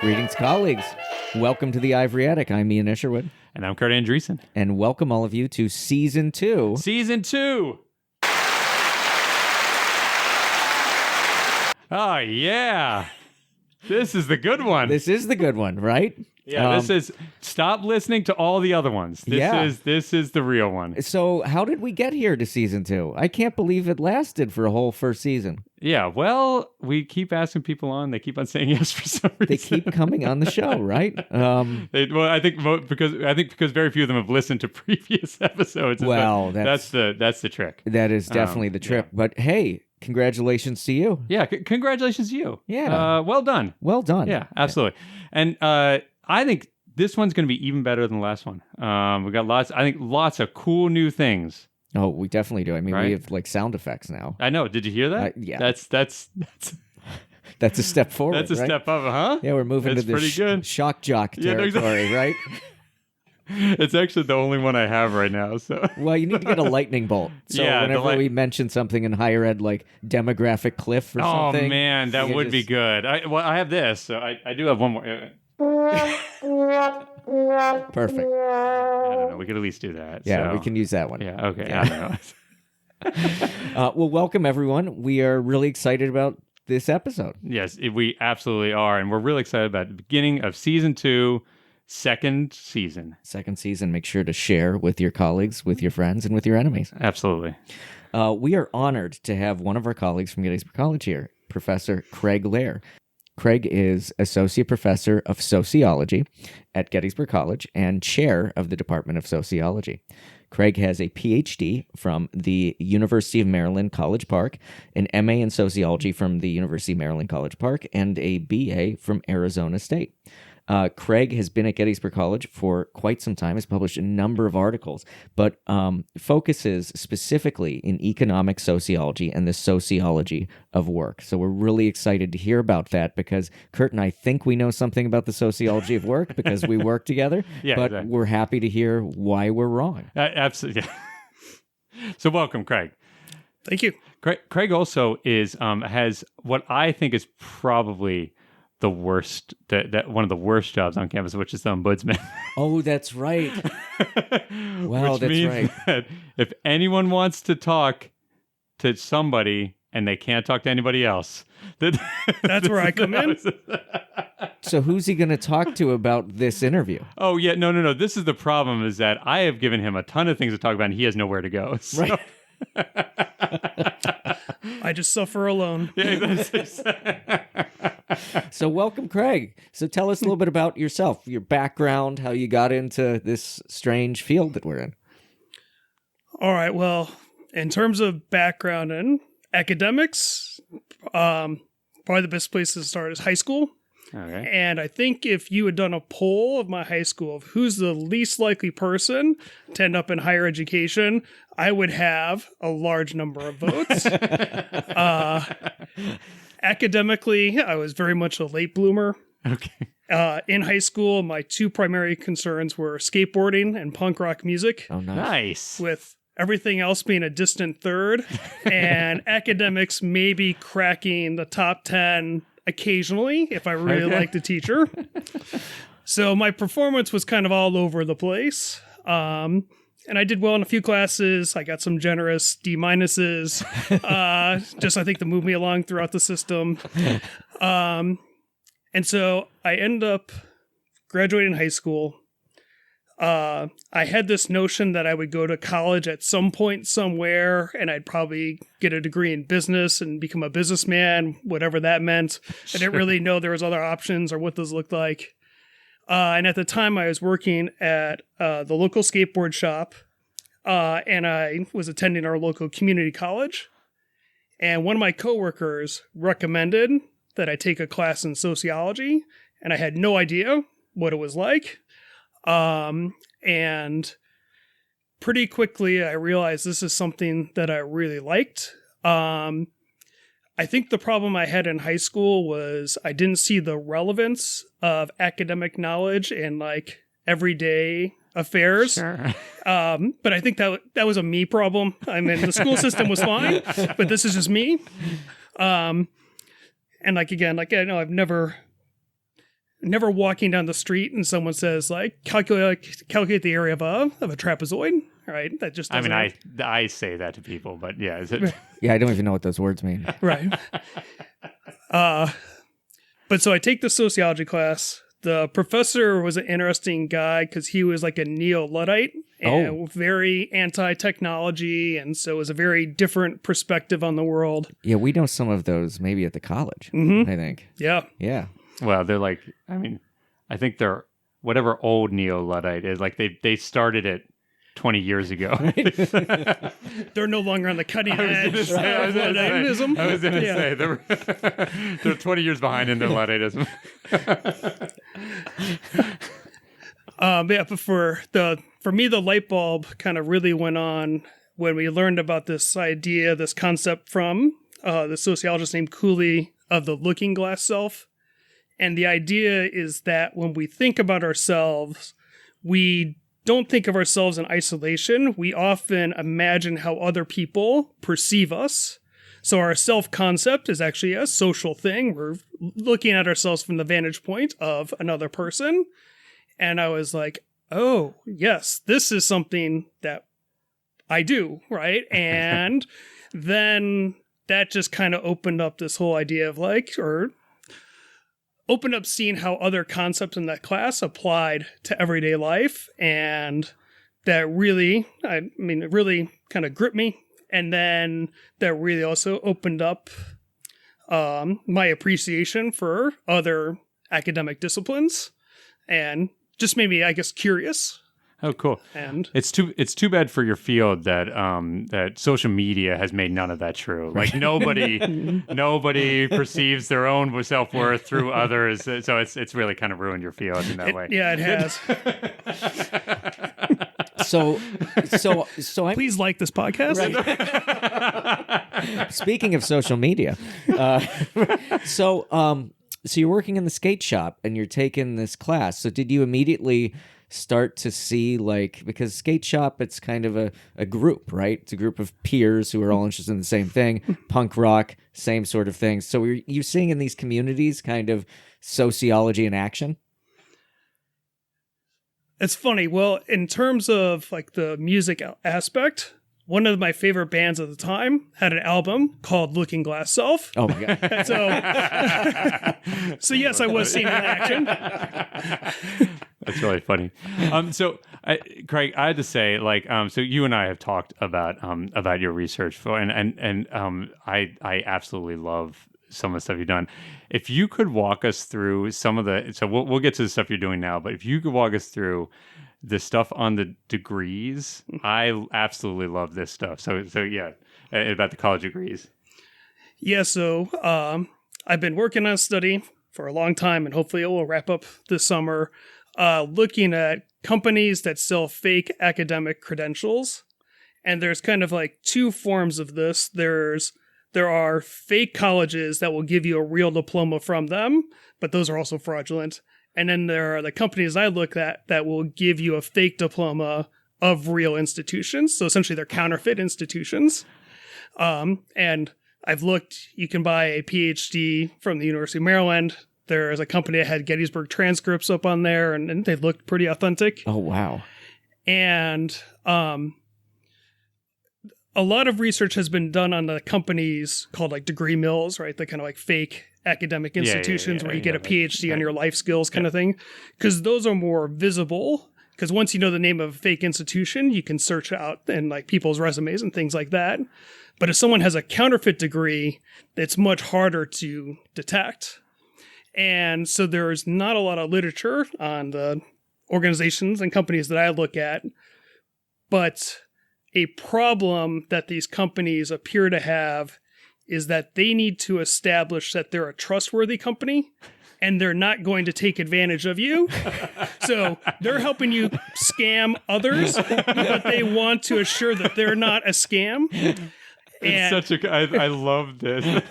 Greetings, colleagues. Welcome to the Ivory Attic. I'm Ian Isherwood. And I'm Kurt Andreessen. And welcome all of you to Season 2. Season 2! Oh, yeah. This is the good one. This is the good one, right? Yeah, this is... Stop listening to all the other ones. This is the real one. So how did we get here to Season 2? I can't believe it lasted for a whole first season. Yeah, well, we keep asking people on. They keep on saying yes for some reason. They keep coming on the show, right? I think because very few of them have listened to previous episodes. Well, that's the trick. That is definitely the trick. Yeah. But hey, congratulations to you. Yeah, congratulations to you. Yeah. Well done. Well done. Yeah, absolutely. And I think this one's going to be even better than the last one. We got lots of cool new things. Oh, we definitely do. I mean, right? We have like sound effects now. I know. Did you hear that? Yeah. That's a step forward. That's a step up, huh? Yeah, we're moving to the shock jock territory, right? It's actually the only one I have right now. So, well, you need to get a lightning bolt. So whenever we mention something in higher ed, like demographic cliff or something. Oh man, that would be good. I have this. So I do have one more. Perfect. I don't know. We could at least do that. Yeah, we can use that one. Yeah. Okay. Yeah. I don't know. Well, welcome everyone. We are really excited about this episode. Yes, we absolutely are, and we're really excited about the beginning of season 2. Second season. Make sure to share with your colleagues, with your friends, and with your enemies. Absolutely. We are honored to have one of our colleagues from Gettysburg College here, Professor Craig Lair. Craig is Associate Professor of Sociology at Gettysburg College and Chair of the Department of Sociology. Craig has a Ph.D. from the University of Maryland, College Park, an MA in Sociology from the University of Maryland, College Park, and a BA from Arizona State. Craig has been at Gettysburg College for quite some time, has published a number of articles, but focuses specifically in economic sociology and the sociology of work. So we're really excited to hear about that because Kurt and I think we know something about the sociology of work because we work together, but exactly. We're happy to hear why we're wrong. Absolutely. So welcome, Craig. Thank you. Craig also has what I think is probably the worst, that one of the worst jobs on campus, which is the ombudsman. Oh, that's right. Wow, which that's means right. That if anyone wants to talk to somebody and they can't talk to anybody else, that's where I come in. So who's he going to talk to about this interview? Oh, yeah. No. This is the problem, is that I have given him a ton of things to talk about and he has nowhere to go. So. Right. I just suffer alone. So welcome, Craig. So tell us a little bit about yourself, your background, how you got into this strange field that we're in. All right. Well, in terms of background and academics, probably the best place to start is high school. Okay. And I think if you had done a poll of my high school of who's the least likely person to end up in higher education, I would have a large number of votes. Academically, I was very much a late bloomer. Okay. In high school, my two primary concerns were skateboarding and punk rock music. Oh, nice. With everything else being a distant third, and academics maybe cracking the top 10 occasionally if I really liked a teacher. So my performance was kind of all over the place. And I did well in a few classes. I got some generous D minuses, just I think to move me along throughout the system. And so I ended up graduating high school. I had this notion that I would go to college at some point somewhere, and I'd probably get a degree in business and become a businessman, whatever that meant. I didn't really know there was other options or what those looked like. And at the time, I was working at the local skateboard shop, and I was attending our local community college. And one of my coworkers recommended that I take a class in sociology, and I had no idea what it was like. And pretty quickly, I realized this is something that I really liked. I think the problem I had in high school was I didn't see the relevance of academic knowledge in like everyday affairs. Sure. But I think that was a me problem. I mean, the school system was fine, but this is just me. And like, again, like I know I've never never walking down the street and someone says like calculate the area of a trapezoid, right? That just doesn't I say that to people, but yeah, is it? Yeah, I don't even know what those words mean. Right. But so I take the sociology class. The professor was an interesting guy because he was like a neo-Luddite and very anti-technology, and so it was a very different perspective on the world. Yeah, we know some of those maybe at the college, I think. Yeah. Yeah. Well, they're like, I mean, I think they're whatever old neo-Luddite is, like they started it 20 years ago. They're no longer on the cutting edge of Ludditism. I was going to say, they're 20 years behind in their Ludditism. But for me, the light bulb kind of really went on when we learned about this idea, this concept from the sociologist named Cooley of the looking glass self. And the idea is that when we think about ourselves, we don't think of ourselves in isolation. We often imagine how other people perceive us. So our self-concept is actually a social thing. We're looking at ourselves from the vantage point of another person. And I was like, oh, yes, this is something that I do, right? And then that just kind of opened up this whole idea of opened up seeing how other concepts in that class applied to everyday life. And that really, it really kind of gripped me. And then that really also opened up my appreciation for other academic disciplines and just made me, I guess, curious. Oh, cool! And it's too bad for your field that that social media has made none of that true. Like nobody perceives their own self-worth through others. So it's really kind of ruined your field in that way. Yeah, it has. So Please like this podcast. Right. Speaking of social media, so you're working in the skate shop and you're taking this class. So did you immediately start to see, like, because skate shop, it's kind of a group, right? It's a group of peers who are all interested in the same thing, punk rock, same sort of thing. So were you seeing in these communities kind of sociology in action? It's funny. Well, in terms of like the music aspect, one of my favorite bands at the time had an album called Looking Glass Self. Oh my God. So yes, I was seeing it in action. That's really funny. Craig, I had to say, like, so you and I have talked about your research and I absolutely love some of the stuff you've done. If you could walk us through some of we'll get to the stuff you're doing now, but if you could walk us through the stuff on the degrees, I absolutely love this stuff. So yeah, about the college degrees. Yeah. So I've been working on a study for a long time, and hopefully it will wrap up this summer. Looking at companies that sell fake academic credentials. And there's kind of like two forms of this. There are fake colleges that will give you a real diploma from them, but those are also fraudulent. And then there are the companies I look at that will give you a fake diploma of real institutions. So essentially they're counterfeit institutions. And I've looked, you can buy a Ph.D. from the University of Maryland. There's a company that had Gettysburg transcripts up on there, and they looked pretty authentic. Oh, wow. And a lot of research has been done on the companies called like degree mills, right? The kind of like fake academic institutions where you get a PhD on your life skills kind of thing. Because those are more visible. Because once you know the name of a fake institution, you can search out and like people's resumes and things like that. But if someone has a counterfeit degree, it's much harder to detect. And so there's not a lot of literature on the organizations and companies that I look at, but a problem that these companies appear to have is that they need to establish that they're a trustworthy company and they're not going to take advantage of you. So they're helping you scam others, but they want to assure that they're not a scam. I love this.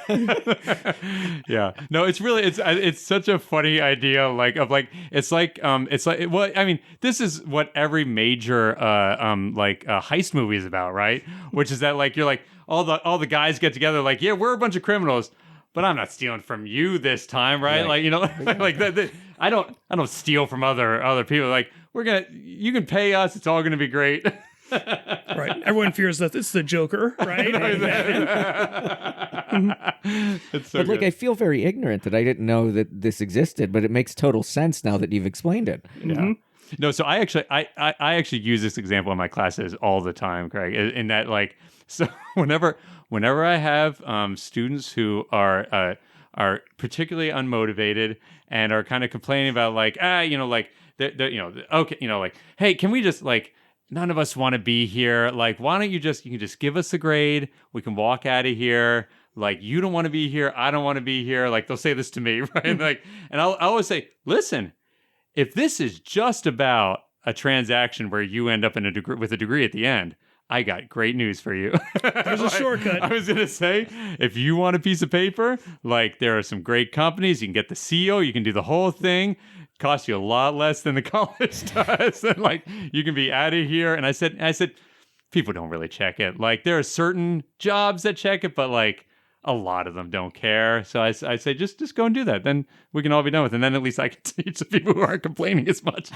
Yeah. No, it's such a funny idea. This is what every major heist movie is about, right? Which is that like you're like all the guys get together like, yeah, we're a bunch of criminals, but I'm not stealing from you this time, right? Right. Like, you know, like that. I don't steal from other people. Like, you can pay us. It's all gonna be great. Right. Everyone fears that it's the Joker, right? It's so But like, good. I feel very ignorant that I didn't know that this existed, but it makes total sense now that you've explained it. Yeah. No, so I actually use this example in my classes all the time, Craig. In that, like, so whenever I have students who are particularly unmotivated and are kind of complaining about like like okay, like, hey, can we just like, none of us want to be here. Like, why don't you can just give us a grade. We can walk out of here. Like, you don't want to be here. I don't want to be here. Like, they'll say this to me, right? Like, and I always say, listen, if this is just about a transaction where you end up in with a degree at the end, I got great news for you. There's a shortcut. I was going to say, if you want a piece of paper, like, there are some great companies. You can get the CO. You can do the whole thing. Costs you a lot less than the college does. And like, you can be out of here. And I said, people don't really check it. Like, there are certain jobs that check it, but like, a lot of them don't care. So I say, just go and do that. Then we can all be done with it. And then at least I can teach the people who aren't complaining as much.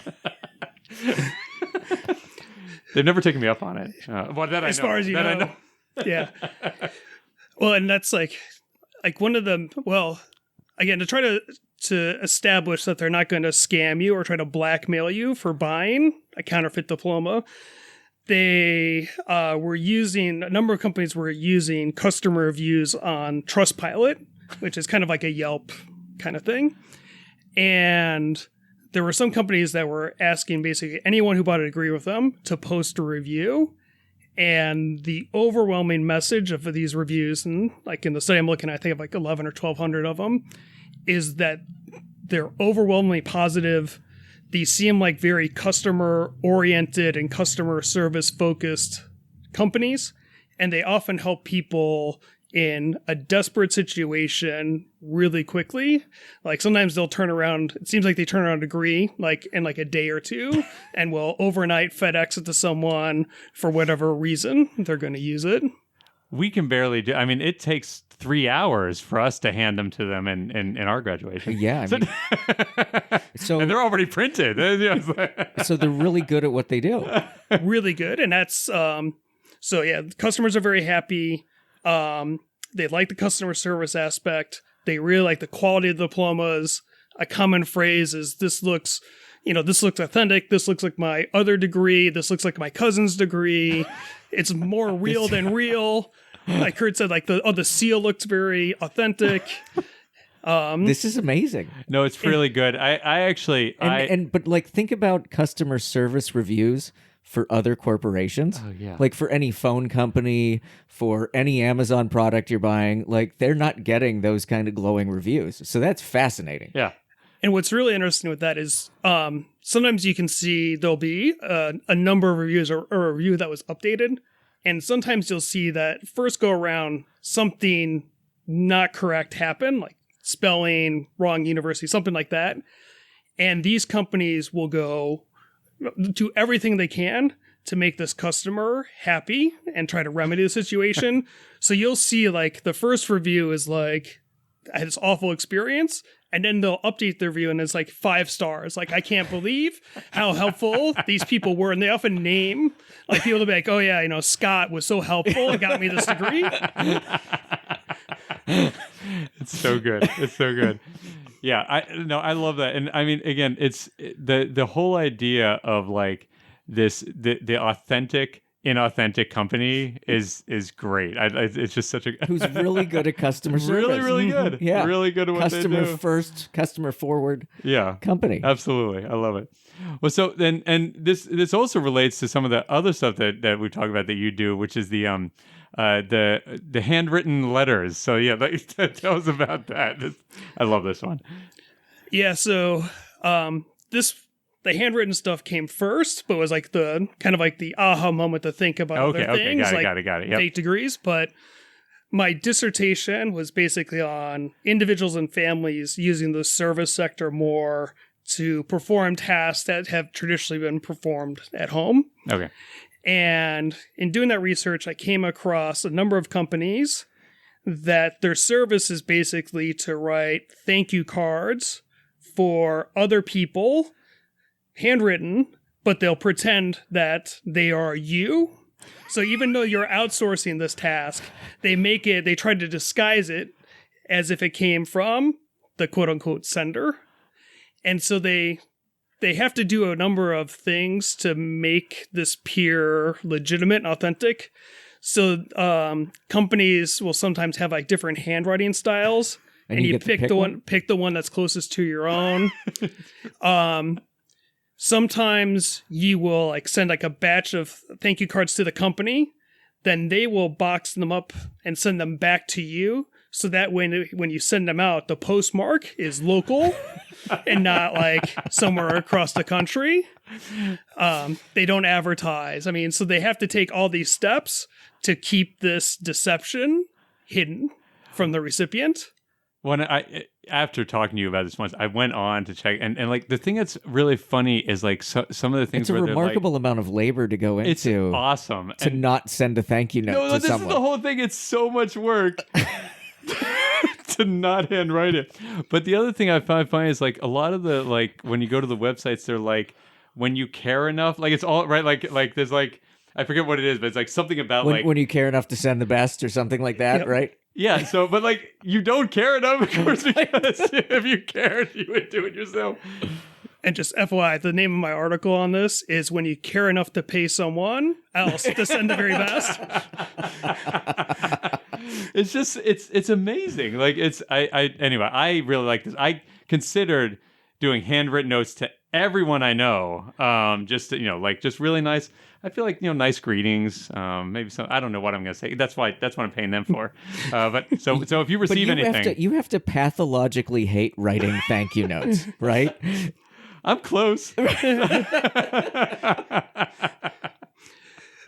They've never taken me up on it. As far as you know. Yeah. Well, and that's like one of them. Well, again, to try to establish that they're not going to scam you or try to blackmail you for buying a counterfeit diploma, a number of companies were using customer reviews on Trustpilot, which is kind of like a Yelp kind of thing. And there were some companies that were asking basically anyone who bought a degree with them to post a review. And the overwhelming message of these reviews, and like in the study I'm looking at, I think of like 11 or 1,200 of them, is that they're overwhelmingly positive. These seem like very customer-oriented and customer service-focused companies, and they often help people in a desperate situation really quickly. Like, sometimes they'll turn around, it seems like they turn around a degree like in like a day or two, and will overnight FedEx it to someone for whatever reason they're going to use it. We can barely do. I mean, it takes 3 hours for us to hand them to them in our graduation. Yeah, I mean, so and they're already printed. so they're really good at what they do. Really good, and that's so yeah. Customers are very happy. They like the customer service aspect. They really like the quality of the diplomas. A common phrase is, "This looks authentic. This looks like my other degree. This looks like my cousin's degree. It's more real than real." Like Kurt said, like the seal looks very authentic. This is amazing. No, it's really good. But like, think about customer service reviews for other corporations. Oh, yeah. Like, for any phone company, for any Amazon product you're buying, like, they're not getting those kind of glowing reviews. So that's fascinating. Yeah. And what's really interesting with that is sometimes you can see there'll be a number of reviews or a review that was updated. And sometimes you'll see that first go around, something not correct happened, like spelling, wrong university, something like that. And these companies will go do everything they can to make this customer happy and try to remedy the situation. So you'll see like the first review is like, I had this awful experience. And then they'll update their review and it's like 5 stars. Like, I can't believe how helpful these people were. And they often name, like, people to be like, oh yeah, Scott was so helpful and got me this degree. It's so good. It's so good. Yeah, I love that. And I mean, again, it's the whole idea of like the authentic, inauthentic company is great. It's just such a Who's really good at customer service. really good. Yeah, really good at what customer they do. first, customer forward. Yeah, company. Absolutely, I love it. Well, so then, and this also relates to some of the other stuff that we talk about that you do, which is the handwritten letters. So yeah, tell us about that. I love this one. Yeah, so the handwritten stuff came first, but was like the kind of like the aha moment to think about other things, got it. Yep. fake degrees. But my dissertation was basically on individuals and families using the service sector more to perform tasks that have traditionally been performed at home. Okay. And in doing that research, I came across a number of companies that their service is basically to write thank you cards for other people, handwritten, but they'll pretend that they are you. So even though you're outsourcing this task, they try to disguise it as if it came from the quote unquote sender. And so they have to do a number of things to make this peer legitimate and authentic. So companies will sometimes have like different handwriting styles, and you pick the one that's closest to your own. Sometimes you will like send like a batch of thank you cards to the company, then they will box them up and send them back to you. So that when you send them out, the postmark is local and not like somewhere across the country. They don't advertise. I mean, so they have to take all these steps to keep this deception hidden from the recipient. After talking to you about this once, I went on to check, and like the thing that's really funny is like some of the things. It's a remarkable amount of labor to go into. It's awesome to not send a thank you note to this someone. Is the whole thing. It's so much work to not handwrite it. But the other thing I find funny is like a lot of the like when you go to the websites, they're like when you care enough. Like it's all right. Like there's like I forget what it is, but it's like something about when you care enough to send the best or something like that, right? Yeah, so, but like, you don't care enough, of course, because if you cared, you would do it yourself. And just FYI, the name of my article on this is When You Care Enough to Pay Someone Else to Send the Very Best. It's just, it's amazing. Like, anyway, I really like this. I considered doing handwritten notes to everyone I know, just to, like, just really nice. I feel like, nice greetings, maybe some, I don't know what I'm going to say. That's what I'm paying them for. But so if you receive anything. You have to pathologically hate writing thank you notes, right? I'm close. Well,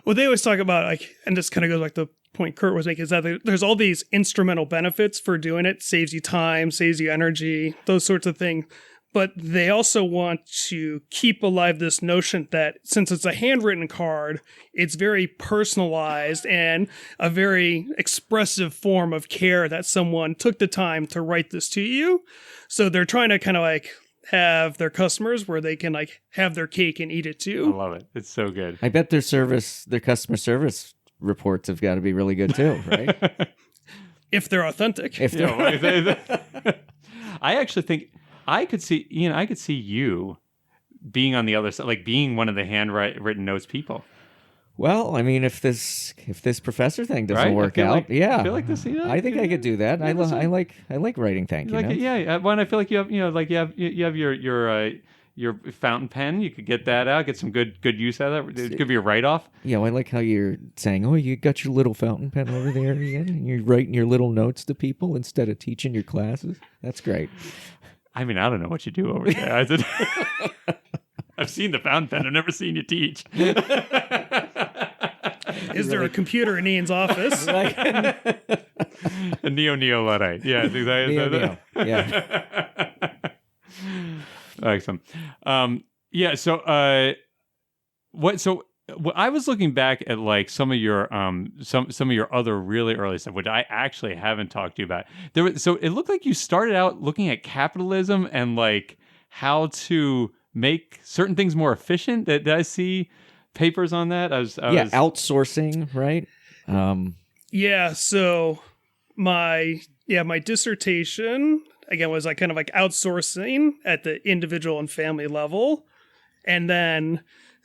they always talk about, like, and this kind of goes like the point Kurt was making, is that there's all these instrumental benefits for doing it. Saves you time, saves you energy, those sorts of things. But they also want to keep alive this notion that since it's a handwritten card, it's very personalized and a very expressive form of care that someone took the time to write this to you. So they're trying to kind of like have their customers where they can like have their cake and eat it too. I love it. It's so good. I bet their customer service reports have got to be really good too, right? If they're authentic. I actually think I could see you being on the other side, like being one of the handwritten notes people. Well, I mean, if this professor thing doesn't Right? work out, I feel like this. I think I could do that. I like writing thank you notes. Yeah. Well, I feel like you have your fountain pen. You could get that out, get some good use out of that. It could be a write-off. Yeah, well, I like how you're saying, oh, you got your little fountain pen over there again, and you're writing your little notes to people instead of teaching your classes. That's great. I mean, I don't know what you do over there. I've seen the fountain pen. I've never seen you teach. Is there a computer in Ian's office? A neo Luddite. Yeah. Neo. Yeah. Excellent. Yeah. So, I was looking back at like some of your some of your other really early stuff, which I actually haven't talked to you about. So it looked like you started out looking at capitalism and like how to make certain things more efficient. Did I see papers on that? Outsourcing, right? Yeah. So my dissertation again was like kind of like outsourcing at the individual and family level, and then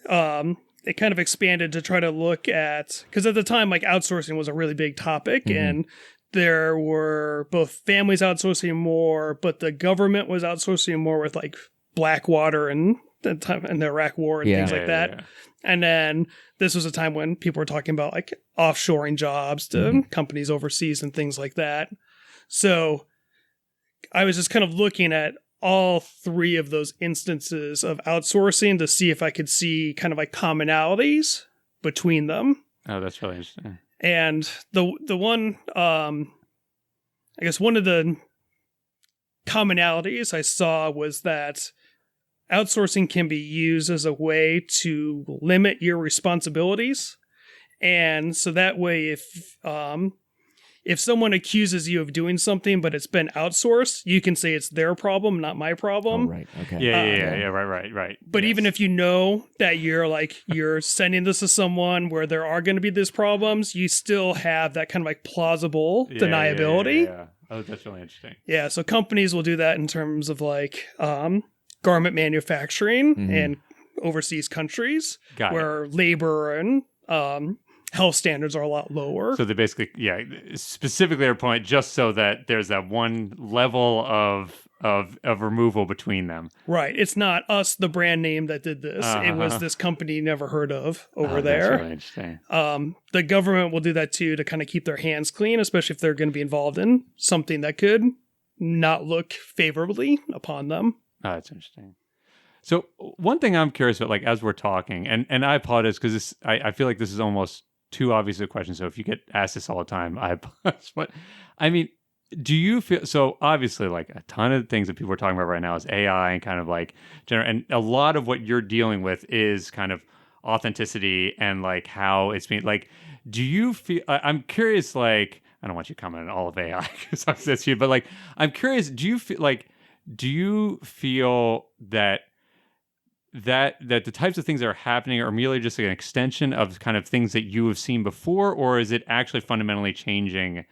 it kind of expanded to try to look at, because at the time, like outsourcing was a really big topic, and there were both families outsourcing more, but the government was outsourcing more with like Blackwater and the time and the Iraq War and things like that. Yeah. And then this was a time when people were talking about like offshoring jobs to companies overseas and things like that. So I was just kind of looking at all three of those instances of outsourcing to see if I could see kind of like commonalities between them. Oh, that's really interesting. And the one, I guess one of the commonalities I saw was that outsourcing can be used as a way to limit your responsibilities. And so that way, if if someone accuses you of doing something, but it's been outsourced, you can say it's their problem, not my problem. Oh, right. Okay. Yeah. Right. But even if you know that you're sending this to someone where there are going to be these problems, you still have that kind of like plausible deniability. Yeah. Oh, that's really interesting. Yeah, so companies will do that in terms of like garment manufacturing in overseas countries where labor and health standards are a lot lower. So they basically, specifically their point, just so that there's that one level of removal between them. Right. It's not us, the brand name, that did this. It was this company you never heard of over there. That's really interesting. The government will do that too to kind of keep their hands clean, especially if they're going to be involved in something that could not look favorably upon them. Oh, that's interesting. So one thing I'm curious about, like as we're talking, and I apologize because I feel like this is almost too obvious a question. So if you get asked this all the time, I apologize. But I mean, do you feel so? Obviously, like a ton of things that people are talking about right now is AI and kind of like and a lot of what you're dealing with is kind of authenticity and like how it's being like. Do you feel? I'm curious. Like I don't want you to comment on all of AI because that's you, but like I'm curious. Do you feel that the types of things that are happening are merely just an extension of kind of things that you have seen before, or is it actually fundamentally changing?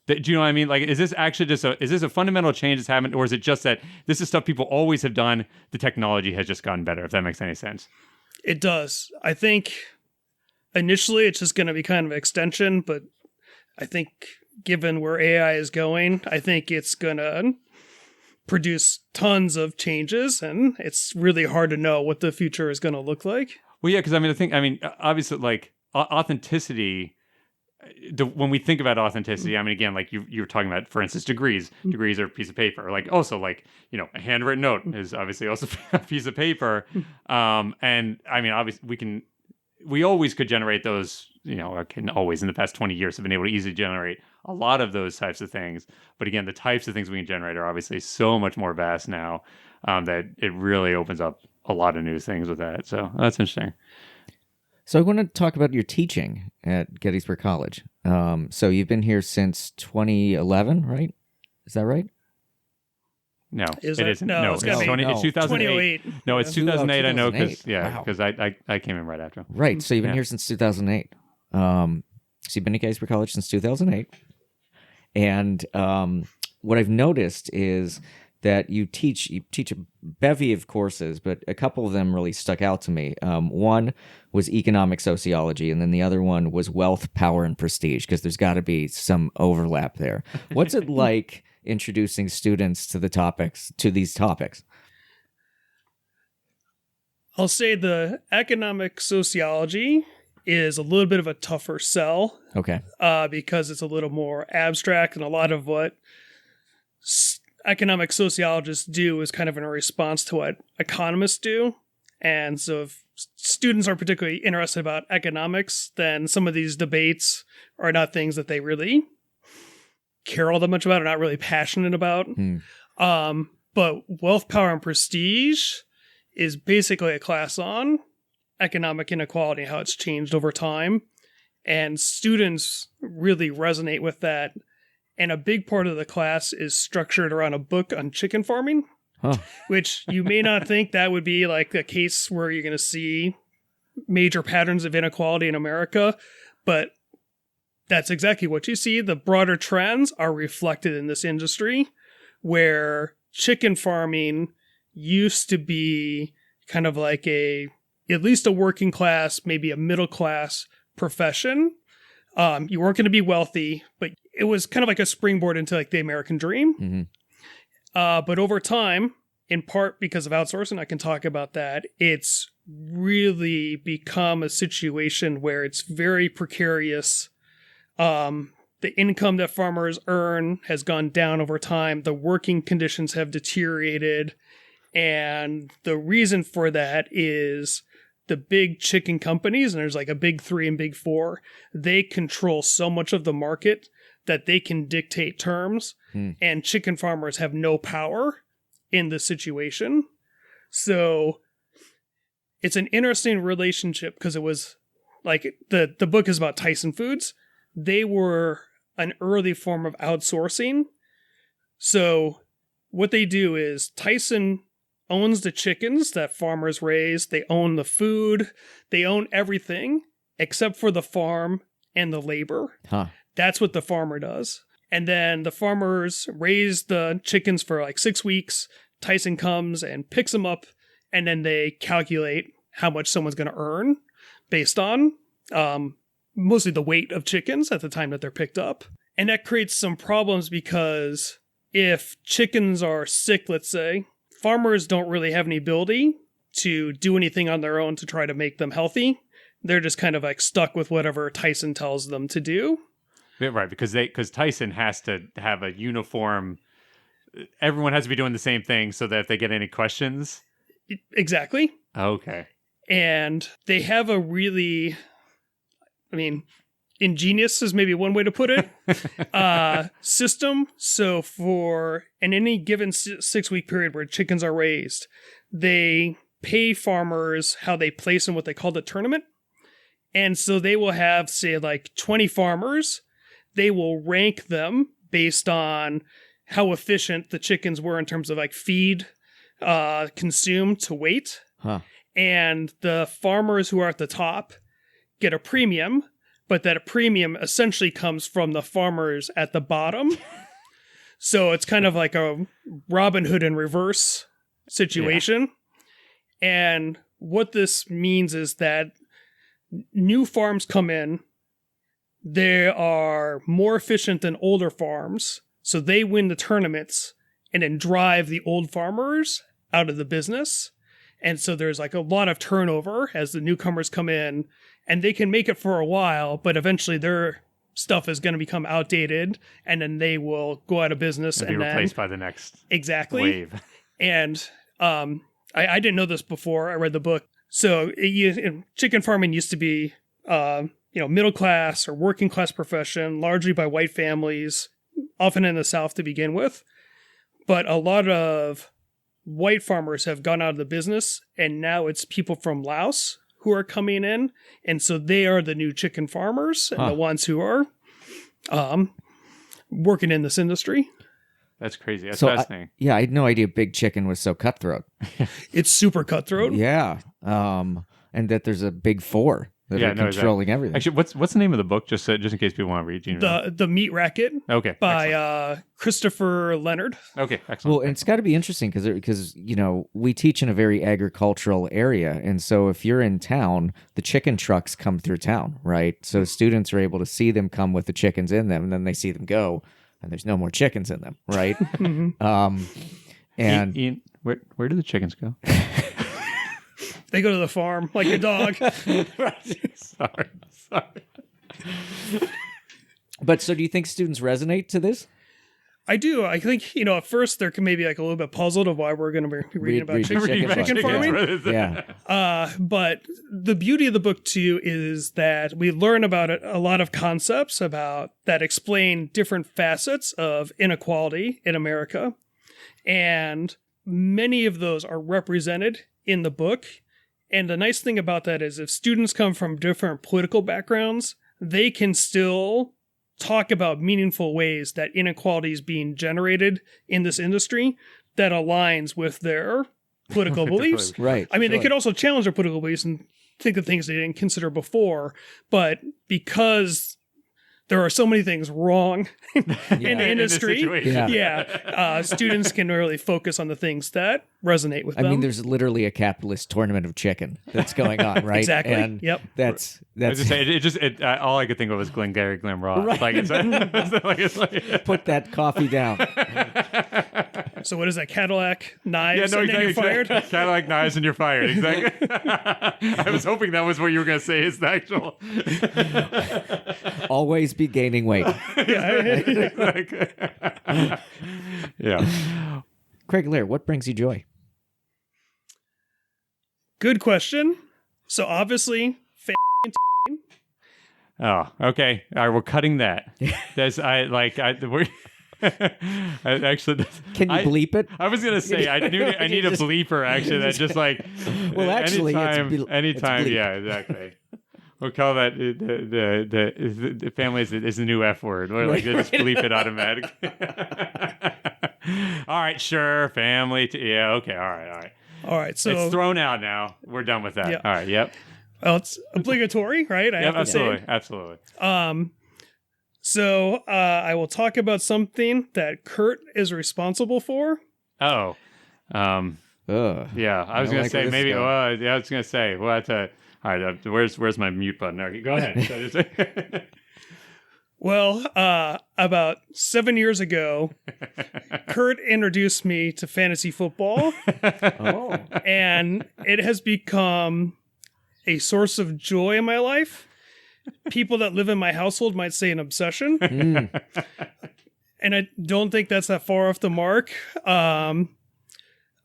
Do you know what I mean? Like, is this actually is this a fundamental change that's happened, or is it just that this is stuff people always have done? The technology has just gotten better, if that makes any sense. It does. I think initially it's just going to be kind of an extension, but I think given where AI is going, I think it's going to produce tons of changes, and it's really hard to know what the future is going to look like. Well, yeah, because obviously, like authenticity. When we think about authenticity, I mean, again, like you were talking about, for instance, degrees. Degrees are a piece of paper. Like also, like a handwritten note is obviously also a piece of paper. And I mean, obviously, we always could generate those. Can always in the past 20 years have been able to easily generate a lot of those types of things. But again, the types of things we can generate are obviously so much more vast now that it really opens up a lot of new things with that. So that's interesting. So I want to talk about your teaching at Gettysburg College. So you've been here since 2011, right? Is that right? No, it isn't. No, it's 2008. 2008. No, it's 2008. I know because Wow. I came in right after. Right. So you've been here since 2008. So you've been at Gettysburg College since 2008. And what I've noticed is that you teach a bevy of courses, but a couple of them really stuck out to me. One was economic sociology, and then the other one was wealth, power, and prestige, because there's got to be some overlap there. What's it like introducing students to these topics? I'll say the economic sociology is a little bit of a tougher sell. Okay. Because it's a little more abstract, and a lot of what economic sociologists do is kind of in a response to what economists do. And so if students are particularly interested about economics, then some of these debates are not things that they really care all that much about or not really passionate about. But wealth, power, and prestige is basically a class on economic inequality, how it's changed over time. And students really resonate with that. And a big part of the class is structured around a book on chicken farming, which you may not think that would be like a case where you're going to see major patterns of inequality in America, but that's exactly what you see. The broader trends are reflected in this industry, where chicken farming used to be kind of like at least a working class, maybe a middle class profession. You weren't going to be wealthy, but it was kind of like a springboard into like the American dream. Mm-hmm. But over time, in part because of outsourcing, I can talk about that, it's really become a situation where it's very precarious. The income that farmers earn has gone down over time. The working conditions have deteriorated. And the reason for that is the big chicken companies, and there's like a big three and big four, they control so much of the market that they can dictate terms, and chicken farmers have no power in the situation. So it's an interesting relationship because it was like the book is about Tyson Foods. They were an early form of outsourcing. So what they do is Tyson owns the chickens that farmers raise. They own the food. They own everything except for the farm and the labor. Huh. That's what the farmer does. And then the farmers raise the chickens for like 6 weeks. Tyson comes and picks them up, and then they calculate how much someone's going to earn based on mostly the weight of chickens at the time that they're picked up. And that creates some problems because if chickens are sick, let's say, farmers don't really have any ability to do anything on their own to try to make them healthy. They're just kind of like stuck with whatever Tyson tells them to do. Yeah, right, because Tyson has to have a uniform. Everyone has to be doing the same thing so that if they get any questions. Exactly. Okay. And they have a really, ingenious is maybe one way to put it, system. So in any given 6-week period where chickens are raised, they pay farmers how they place in what they call the tournament. And so they will have, say, like 20 farmers. They will rank them based on how efficient the chickens were in terms of like feed consumed to weight. Huh. And the farmers who are at the top get a premium, but that premium essentially comes from the farmers at the bottom. So it's kind of like a Robin Hood in reverse situation. Yeah. And what this means is that new farms come in. They are more efficient than older farms, so they win the tournaments and then drive the old farmers out of the business. And so there's like a lot of turnover as the newcomers come in, and they can make it for a while, but eventually their stuff is going to become outdated, and then they will go out of business and be replaced by the next wave. And I didn't know this before I read the book. So chicken farming used to be middle class or working class profession, largely by white families, often in the South to begin with. But a lot of white farmers have gone out of the business, and now it's people from Laos who are coming in. And so they are the new chicken farmers and the ones who are working in this industry. That's crazy. That's fascinating. I had no idea Big Chicken was so cutthroat. It's super cutthroat. Yeah. And that there's a big four that are controlling everything. Actually, what's the name of the book? Just in case people want to read. The Meat Racket. Okay. By Christopher Leonard. Okay. Excellent. Well, and it's got to be interesting because we teach in a very agricultural area, and so if you're in town, the chicken trucks come through town, right? So students are able to see them come with the chickens in them, and then they see them go, and there's no more chickens in them, right? And Ian, where do the chickens go? They go to the farm like a dog. Sorry. But so do you think students resonate to this? I do. I think, at first they're maybe like a little bit puzzled of why we're going to be reading about chicken farming. Yeah. But the beauty of the book, too, is that we learn about a lot of concepts that explain different facets of inequality in America. And many of those are represented in the book. And the nice thing about that is if students come from different political backgrounds, they can still talk about meaningful ways that inequality is being generated in this industry that aligns with their political beliefs. Right. They could also challenge their political beliefs and think of things they didn't consider before. But because there are so many things wrong in the industry. Students can really focus on the things that resonate with them. There's literally a capitalist tournament of chicken that's going on, right? Exactly. And that's. I was just saying, all I could think of was Glengarry Glen Ross. Right. Like, put that coffee down. So what is that? Cadillac knives and then you're fired? Cadillac knives and you're fired. Exactly. I was hoping that was what you were going to say is the actual. Always be gaining weight. Yeah. Craig Lair, what brings you joy? Good question. So obviously, oh, okay. All right, we're cutting that. Actually, can you bleep it? I was gonna say I need a bleeper actually. That's just like well, actually, anytime. It's bleep. Yeah, exactly. We'll call that the family is the new F word. Or like they just bleep it automatically. All right, sure, family. Yeah, okay, all right. All right, so It's thrown out now. We're done with that. Yeah. All right, yep. well, it's obligatory, right? I Yep, have to say. absolutely. So I will talk about something that Kurt is responsible for. Ugh. Yeah, I was don't gonna like say where this maybe. is going. I was gonna say what. All right, where's my mute button? Okay, go ahead. Well, about 7 years ago, Kurt introduced me to fantasy football, Oh. and it has become a source of joy in my life. People that live in my household might say an obsession. And I don't think that's that far off the mark.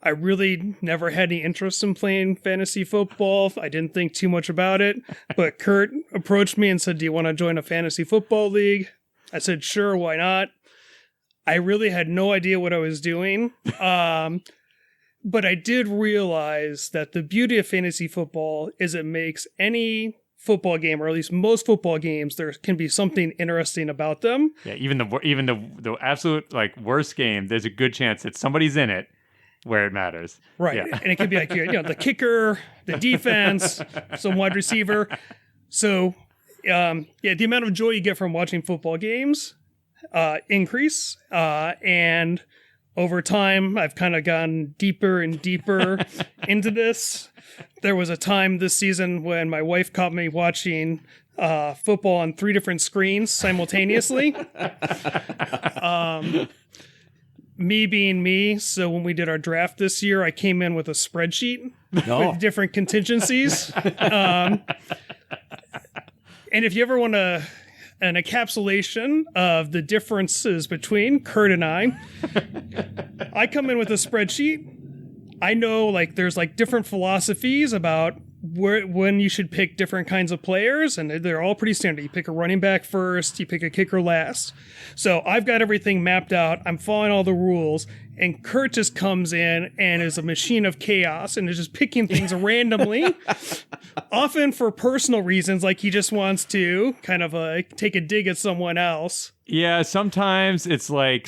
I really never had any interest in playing fantasy football. I didn't think too much about it. But Kurt approached me and said, "Do you want to join a fantasy football league?" I said, "Sure, why not?" I really had no idea what I was doing. But I did realize that the beauty of fantasy football is it makes any football game, or at least most football games, there can be something interesting about them. Yeah, even the absolute like worst game, there's a good chance that somebody's in it where it matters. Right. Yeah. And it could be like, the kicker, the defense, some wide receiver. So, the amount of joy you get from watching football games increase. And over time, I've kind of gone deeper and deeper into this. There was a time this season when my wife caught me watching football on 3 different screens simultaneously. Me being me, so when we did our draft this year, I came in with a spreadsheet with different contingencies. And if you ever want an encapsulation of the differences between Kurt and I come in with a spreadsheet. I know like there's like different philosophies about when you should pick different kinds of players, and they're all pretty standard. You pick a running back first, you pick a kicker last. So I've got everything mapped out. I'm following all the rules, and Kurt just comes in and is a machine of chaos and is just picking things randomly, often for personal reasons, like he just wants to kind of take a dig at someone else. Yeah, sometimes it's like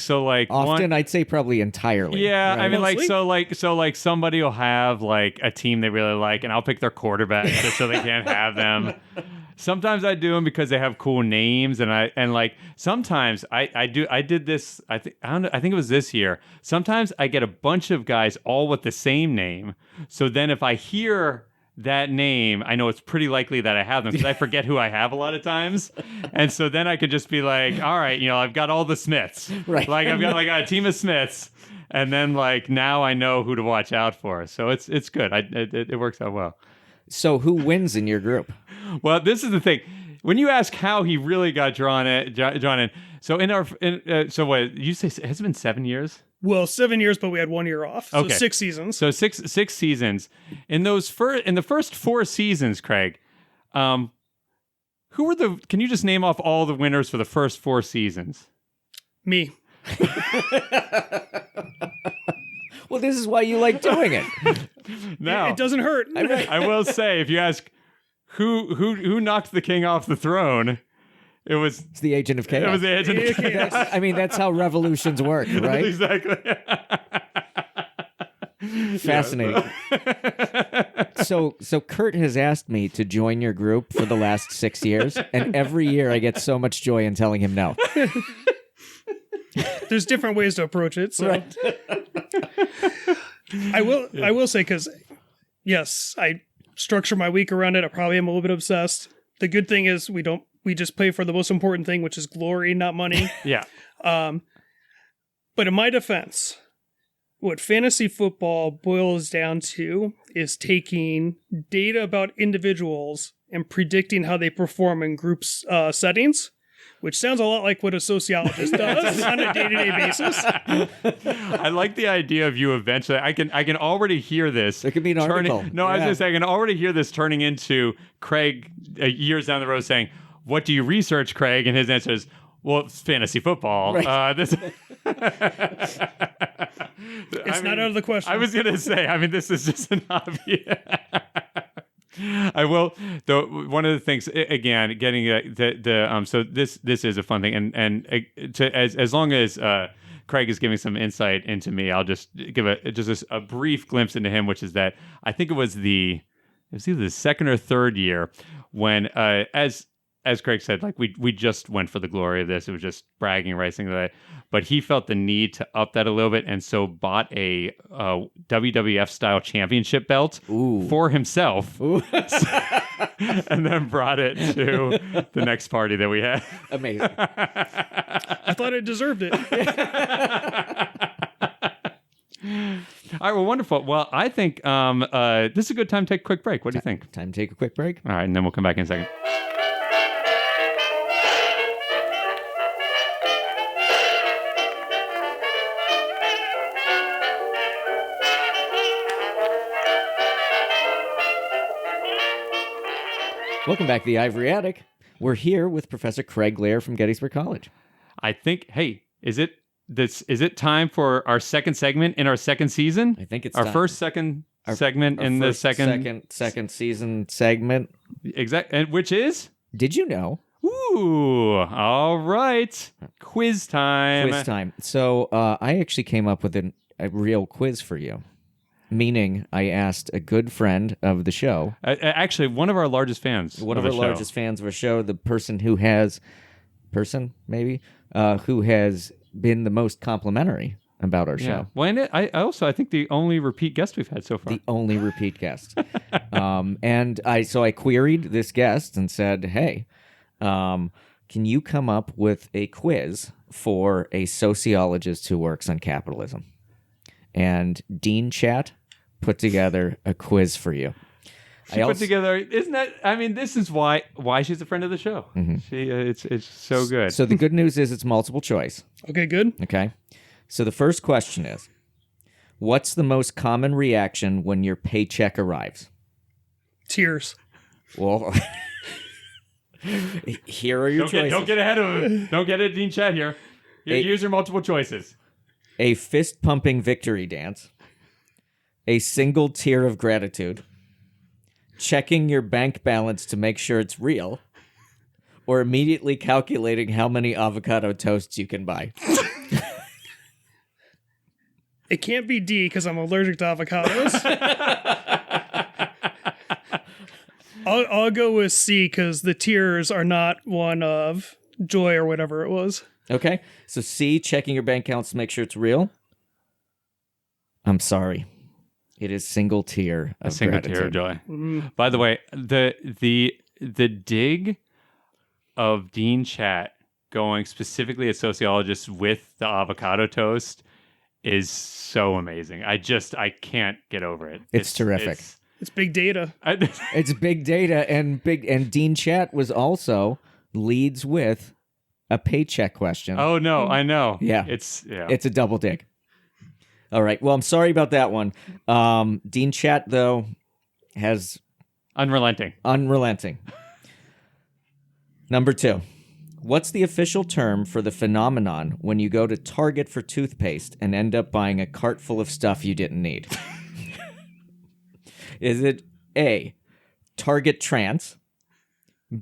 Often, I'd say probably entirely. Yeah, right? I mean, Mostly. like somebody will have like a team they really like, and I'll pick their quarterback just so they can't have them. Sometimes I do them because they have cool names, and like sometimes I did this. I think it was this year. Sometimes I get a bunch of guys all with the same name. So then if I hear that name, I know it's pretty likely that I have them because I forget who I have a lot of times. And so then I could just be like, all right, I've got all the Smiths. Right. Like I've got like a team of Smiths. And then like now I know who to watch out for. So it's good. It works out well. So who wins in your group? Well, this is the thing. When you ask how he really got drawn in, so what you say? Has it been 7 years? Well, 7 years, but we had 1 year off. So Okay. 6 seasons. So six seasons. In the first 4 seasons, Craig, can you just name off all the winners for the first 4 seasons? Me. Well, this is why you like doing it. No. It doesn't hurt. I will say, if you ask who knocked the king off the throne, It's the agent of chaos. it was the agent of chaos. I mean, that's how revolutions work, right? Exactly. Fascinating. So Kurt has asked me to join your group for the last 6 years, and every year I get so much joy in telling him no. There's different ways to approach it. So Right. I will say, because yes, I structure my week around it. I probably am a little bit obsessed. The good thing is we just play for the most important thing, which is glory, not money. Yeah. But in my defense, what fantasy football boils down to is taking data about individuals and predicting how they perform in groups settings, which sounds a lot like what a sociologist does on a day-to-day basis. I like the idea of you eventually. I can already hear this. There could be an article. No, I was Yeah. going to say, I can already hear this turning into Craig years down the road saying, "What do you research, Craig?" And his answer is, "Well, it's fantasy football." Right. It's It's not out of the question. I was going to say, this is just an obvious. I will. Though one of the things, again, getting so this is a fun thing, and as long as Craig is giving some insight into me, I'll just give a brief glimpse into him, which is that I think it was either the second or third year when as Craig said, like we just went for the glory of this. It was just bragging rights, things like that. But he felt the need to up that a little bit, and so bought a WWF style championship belt for himself, and then brought it to the next party that we had. Amazing. I thought it deserved it. All right, well, wonderful. Well, I think this is a good time to take a quick break. What do you think? Time to take a quick break. All right, and then we'll come back in a second. Welcome back to the Ivory Attic. We're here with Professor Craig Lair from Gettysburg College. I think, hey, is it time for our second segment in our second season? I think it's our time. first segment in the second season segment. Exactly, and which is? Did you know? Ooh, all right. Quiz time. Quiz time. So I actually came up with a real quiz for you. Meaning, I asked a good friend of the show. Actually, one of our largest fans. Largest fans of our show, the person who has been the most complimentary about our show. Well, and I think the only repeat guest we've had so far. The only repeat guest. And I queried this guest and said, hey, can you come up with a quiz for a sociologist who works on capitalism? And Dean Chat put together a quiz for you. Put together, isn't that? I mean, this is why she's a friend of the show. Mm-hmm. It's so good. So the good news is it's multiple choice. Okay, good. Okay. So the first question is, what's the most common reaction when your paycheck arrives? Tears. Well, here are your choices. Don't get ahead of it. Don't get it, Dean Chat here. Use your multiple choices. A fist-pumping victory dance. A single tear of gratitude. Checking your bank balance to make sure it's real. Or immediately calculating how many avocado toasts you can buy. It can't be D because I'm allergic to avocados. I'll go with C because the tears are not one of joy or whatever it was. Okay, so C, checking your bank accounts to make sure it's real. I'm sorry. It is single tear of gratitude. Tear of joy. By the way, the dig of Dean Chat going specifically at sociologists with the avocado toast is so amazing. I can't get over it. It's terrific. It's big data. It's big data, and Dean Chat also leads with a paycheck question. Oh no, I know. Yeah. It's a double dig. All right. Well, I'm sorry about that one. Dean Chat, though, has unrelenting. Number 2. What's the official term for the phenomenon when you go to Target for toothpaste and end up buying a cart full of stuff you didn't need? Is it A, Target trance,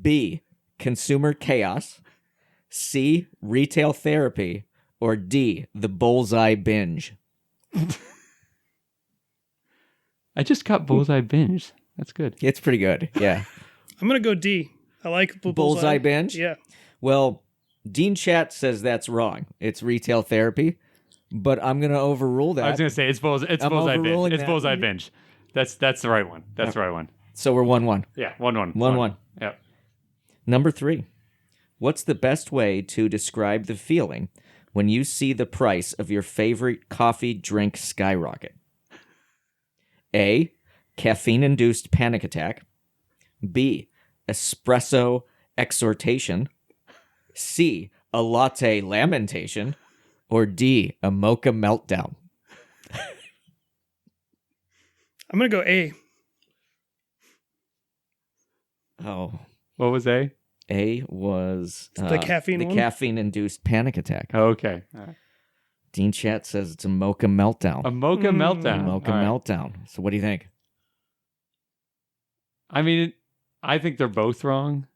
B, consumer chaos, C, retail therapy, or D, the bullseye binge? I just got bullseye binge. That's good. It's pretty good, yeah. I'm going to go D. I like bullseye binge? Yeah. Well, Dean Chat says that's wrong. It's retail therapy, but I'm going to overrule that. I was going to say it's bullseye binge. It's bullseye binge. That's the right one. That's the right one. So we're 1-1. Yeah, 1-1. 1-1. Yep. Number 3. What's the best way to describe the feeling when you see the price of your favorite coffee drink skyrocket? A, caffeine-induced panic attack. B, espresso exhortation. C, a latte lamentation. Or D, a mocha meltdown. I'm going to go A. Oh. What was A? A was the caffeine one? Caffeine-induced panic attack. Oh, okay. All right. Dean Chat says it's a mocha meltdown. A mocha meltdown. Mocha meltdown. So what do you think? I mean, I think they're both wrong.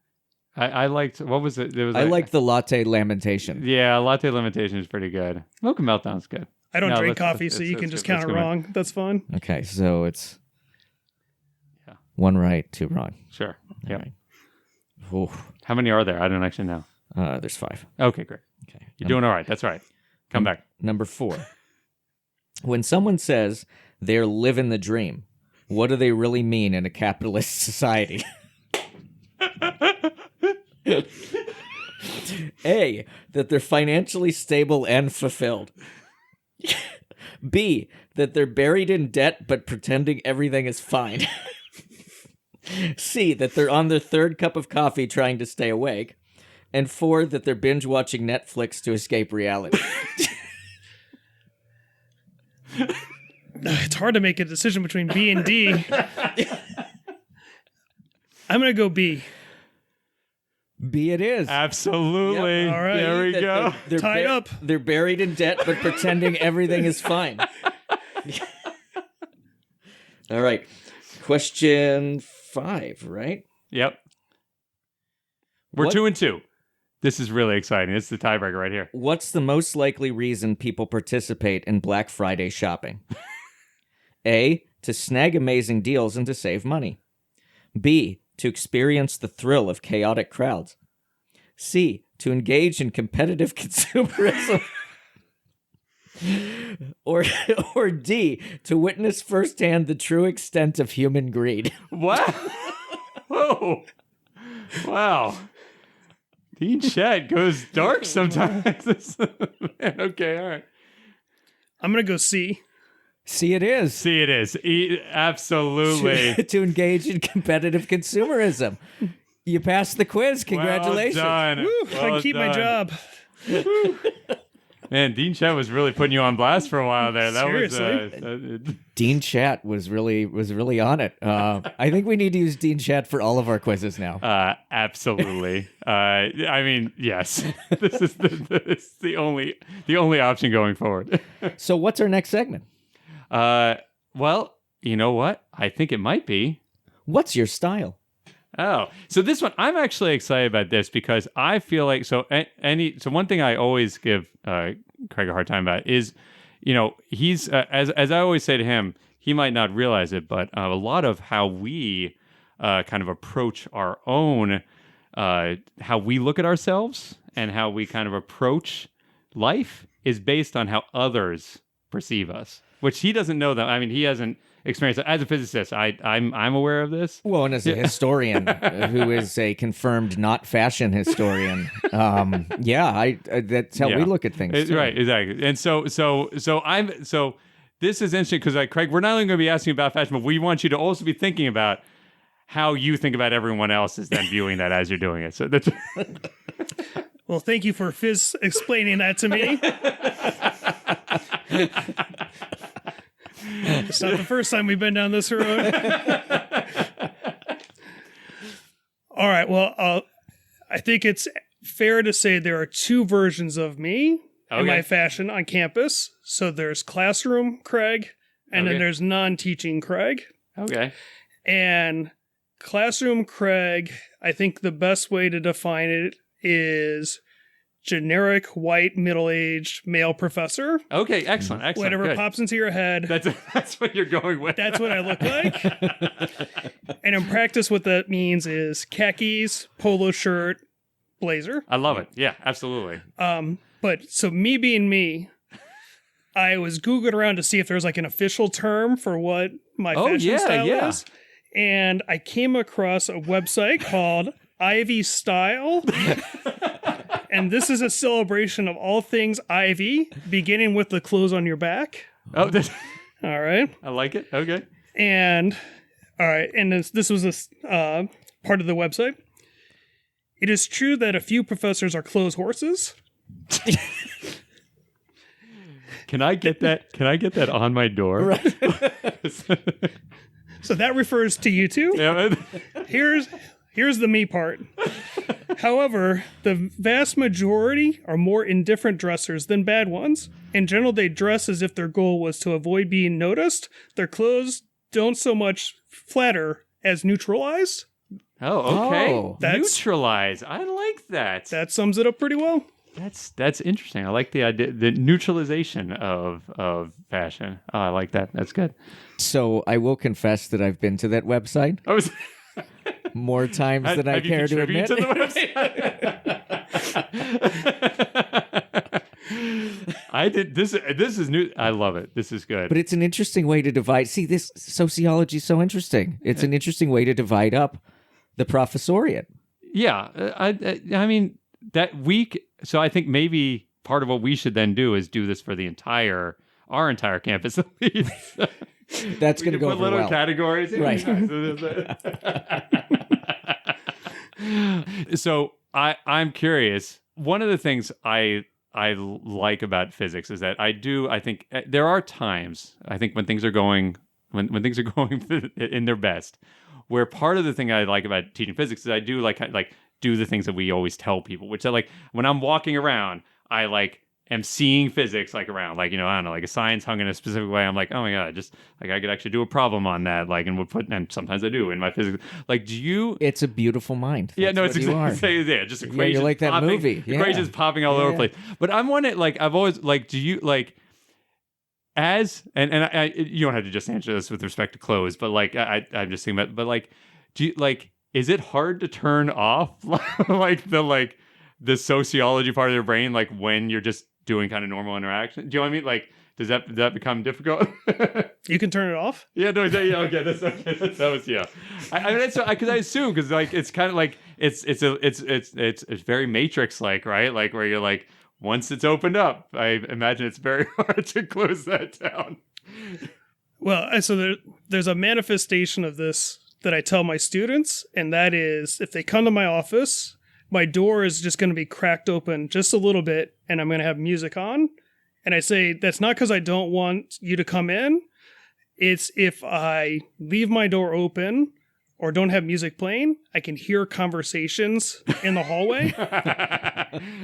I liked, what was it? There was I like the latte lamentation. Yeah, latte lamentation is pretty good. Mocha meltdown's good. I don't No, drink let's- coffee, let's- so you let's can go- just let's count it go wrong. That's fine. Okay, so it's Yeah. 1 right, 2 wrong. Sure. All Yeah. right. Oof. How many are there? I don't actually know. There's 5. Okay, great. Okay. You're doing all right. That's all right. Come back. Number 4. When someone says they're living the dream, what do they really mean in a capitalist society? A, that they're financially stable and fulfilled. B, that they're buried in debt but pretending everything is fine. C, that they're on their 3rd cup of coffee trying to stay awake. And 4, that they're binge watching Netflix to escape reality. It's hard to make a decision between B and D. I'm going to go B. B it is. Absolutely. Yep. All right. There we That go. they're Tied up. They're buried in debt, but pretending everything is fine. All right. Question 5, right? Yep. We're What- 2 and 2. This is really exciting. It's the tiebreaker right here. What's the most likely reason people participate in Black Friday shopping? A, to snag amazing deals and to save money. B, to experience the thrill of chaotic crowds. C, to engage in competitive consumerism. or D, to witness firsthand the true extent of human greed. Wow. Whoa. Wow. Dean Chat goes dark sometimes. Man, okay, all right. I'm going to go C. C it is. See, it is. Absolutely. To engage in competitive consumerism. You passed the quiz. Congratulations. Well done. Woo, I Well can keep my done. job. Man, Dean Chat was really putting you on blast for a while there. That Seriously? was Dean Chat was really on it. I think we need to use Dean Chat for all of our quizzes now. absolutely. I mean, yes. This is the only option going forward. So what's our next segment? Well, you know what? I think it might be. What's your style? Oh, so this one, I'm actually excited about this because I feel like, so one thing I always give Craig a hard time about is, he's, as I always say to him, he might not realize it, but a lot of how we kind of approach our own, how we look at ourselves and how we kind of approach life is based on how others perceive us, which he doesn't know that. I mean, he hasn't experienced it. As a physicist, I'm aware of this. Well, and as a historian who is a confirmed not fashion historian, that's how we look at things. Too. Right, exactly. And so this is interesting because, Craig, we're not only going to be asking about fashion, but we want you to also be thinking about how you think about everyone else is then viewing that as you're doing it. So that's Well, thank you for Fizz explaining that to me. It's not the first time we've been down this road. All right. Well, I think it's fair to say there are 2 versions of me in my fashion on campus. So there's classroom Craig, and then there's non-teaching Craig. okay. And classroom Craig, I think the best way to define it is generic white middle-aged male professor. Okay, excellent. Whatever good. pops into your head. That's what you're going with. That's what I look like. And in practice, what that means is khakis, polo shirt, blazer. I love it. Yeah, absolutely. But so me being me, I was Googling around to see if there's like an official term for what my fashion style is. And I came across a website called Ivy Style. And this is a celebration of all things Ivy, beginning with the clothes on your back. Oh, All right. I like it. Okay. And all right, and this was a part of the website. It is true that a few professors are clothes horses. Can I get that? Can I get that on my door? Right. So that refers to you two. Yeah. Here's the me part. However, the vast majority are more indifferent dressers than bad ones. In general, they dress as if their goal was to avoid being noticed. Their clothes don't so much flatter as neutralized. Oh, okay. Oh. Neutralize. I like that. That sums it up pretty well. That's interesting. I like the idea, the neutralization of fashion. Oh, I like that. That's good. So I will confess that I've been to that website I was. more times than I Have you care to admit. contributed to the website? I did this. This is new. I love it. This is good. But it's an interesting way to divide. See, this sociology is so interesting. It's an interesting way to divide up the professoriate. Yeah, I mean that week. So I think maybe part of what we should then do is do this for our entire campus at least. That's going to go put over little well. categories, Right. So I'm curious. One of the things I like about physics is that I think there are times I think when things are going in their best, where part of the thing I like about teaching physics is I do like do the things that we always tell people, which are like when I'm walking around, I like am seeing physics like around, like, I don't know, like a signs hung in a specific way. I'm like, oh my God, just like I could actually do a problem on that, like, and sometimes I do in my physics. Like, do you? It's a beautiful mind. Yeah, no, That's it's what you are. exactly yeah, just equations. you're like that popping, movie. Yeah. Equations popping all over the place. But I'm wondering, like, I've always like, do you like? As and I you don't have to just answer this with respect to clothes, but like I'm just thinking about, but like, do you like? Is it hard to turn off like the sociology part of your brain, like when you're just doing kind of normal interaction? Do you know what I mean? Like, does that become difficult? You can turn it off. Yeah, no, yeah, okay, that was yeah. I mean, that's because I assume because like it's kind of like it's very Matrix like, right? Like where you're like once it's opened up, I imagine it's very hard to close that down. Well, so there's a manifestation of this that I tell my students, and that is if they come to my office, my door is just going to be cracked open just a little bit, and I'm going to have music on. And I say, that's not because I don't want you to come in. It's if I leave my door open or don't have music playing, I can hear conversations in the hallway,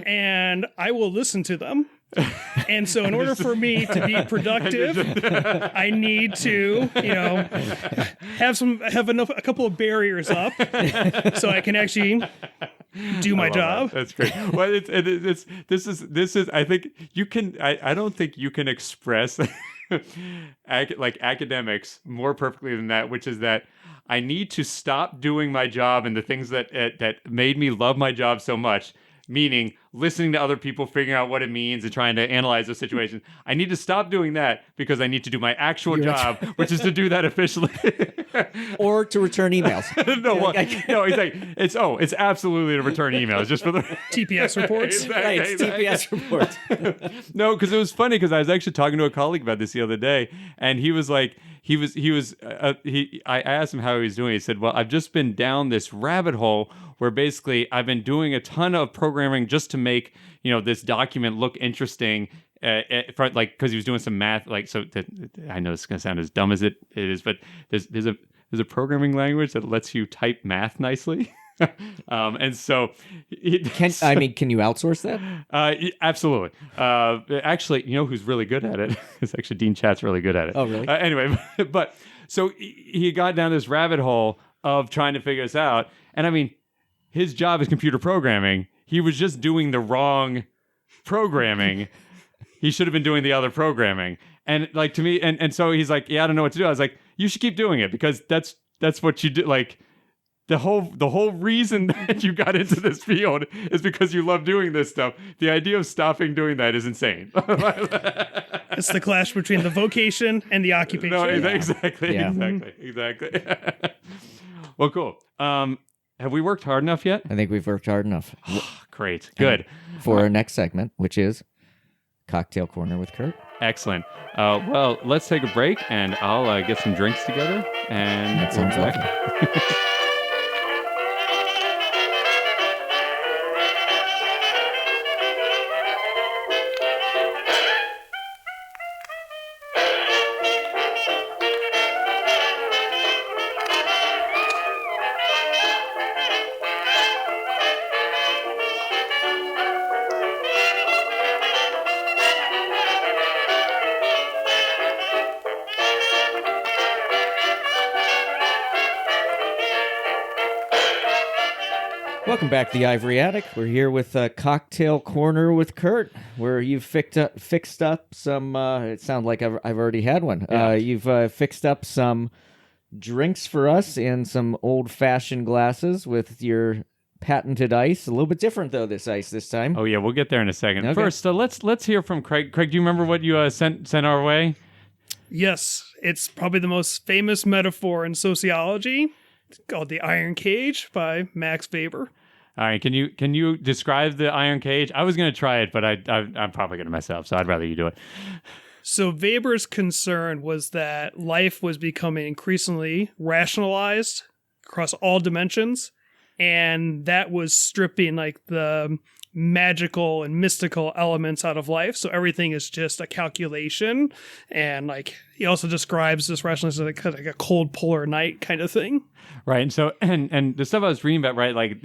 and I will listen to them. And so in order for me to be productive, I need to, have a couple of barriers up so I can actually do my job. That's great. Well, this is I think you can I don't think you can express like academics more perfectly than that, which is that I need to stop doing my job and the things that made me love my job so much. Meaning listening to other people, figuring out what it means and trying to analyze the situation. I need to stop doing that because I need to do my actual job, which is to do that efficiently. Or to return emails. No, it's absolutely to return emails just for the TPS reports. Right, it's TPS reports. No, because it was funny because I was actually talking to a colleague about this the other day, and he was like, I asked him how he was doing. He said, well, I've just been down this rabbit hole where basically I've been doing a ton of programming just to make, this document look interesting. Because he was doing some math, I know it's gonna sound as dumb as it is, but there's a programming language that lets you type math nicely. And so can you outsource that? Absolutely. Actually, who's really good at it? It's actually Dean Chat's really good at it. Oh, really? Anyway, but so he got down this rabbit hole of trying to figure this out. And I mean, his job is computer programming. He was just doing the wrong programming. He should have been doing the other programming. And like to me, and so he's like, yeah, I don't know what to do. I was like, you should keep doing it because that's what you do. Like, the whole reason that you got into this field is because you love doing this stuff. The idea of stopping doing that is insane. It's the clash between the vocation and the occupation. No, exactly. Well, cool. Have we worked hard enough yet? I think we've worked hard enough. Great. Good. For our next segment, which is Cocktail Corner with Kurt. Excellent. Well, let's take a break, and I'll get some drinks together, and That sounds we'll be lovely. back. Welcome back to the Ivory Attic. We're here with Cocktail Corner with Kurt, where you've fixed up some. It sounds like I've already had one. Yeah. You've fixed up some drinks for us in some old-fashioned glasses with your patented ice. A little bit different though. This ice this time. Oh yeah, we'll get there in a second. Okay. First, let's hear from Craig. Craig, do you remember what you sent our way? Yes, it's probably the most famous metaphor in sociology. It's called the Iron Cage by Max Weber. All right, can you describe the iron cage? I was going to try it, but I'm probably going to mess up, so I'd rather you do it. So Weber's concern was that life was becoming increasingly rationalized across all dimensions, and that was stripping like the magical and mystical elements out of life. So everything is just a calculation, and like he also describes this rationalization as like a cold polar night kind of thing. Right, and so and the stuff I was reading about, right, like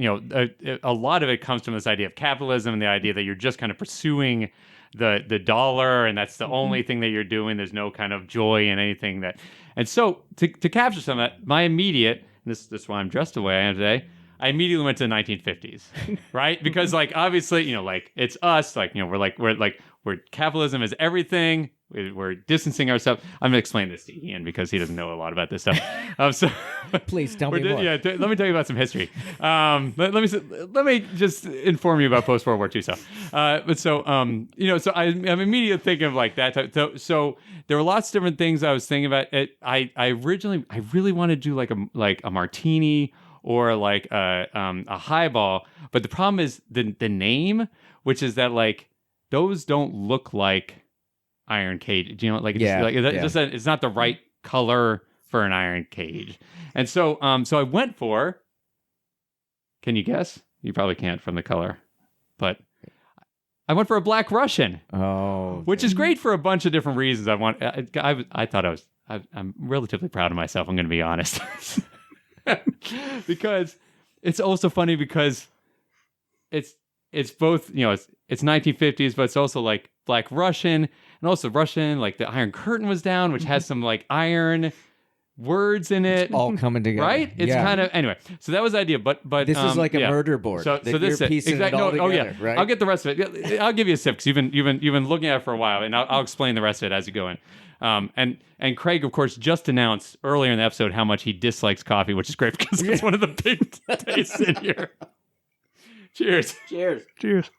a lot of it comes from this idea of capitalism and the idea that you're just kind of pursuing the dollar, and that's the only thing that you're doing. There's no kind of joy in anything that, and so to capture some of that, my immediate, and this is why I'm dressed the way I am today. I immediately went to the 1950s, right? Because like obviously, like it's us, like we're capitalism is everything. We're distancing ourselves. I'm gonna explain this to Ian because he doesn't know a lot about this stuff. So Please tell me more. Yeah, let me tell you about some history. Let me just inform you about post World War II stuff. So I'm immediately thinking of like that type. So there were lots of different things I was thinking about. I really wanted to do like a martini or like a highball, but the problem is the name, which is that like those don't look like iron cage. You know, like it's not the right color for an iron cage, and so I went for. Can you guess? You probably can't from the color, but I went for a Black Russian. Oh, which is great for a bunch of different reasons. I'm relatively proud of myself. I'm going to be honest. Because it's also funny because it's both, it's 1950s, but it's also like Black Russian and also Russian, like the Iron Curtain was down, which has some like iron words in it. It's all coming together. Right? It's kind of, anyway, so that was the idea, but this is like a murder board. So this you're piecing it all together, right? I'll get the rest of it. I'll give you a sip because you've been looking at it for a while, and I'll explain the rest of it as you go in. And Craig, of course, just announced earlier in the episode how much he dislikes coffee, which is great because it's one of the big tastes in here. Cheers. Cheers. Cheers.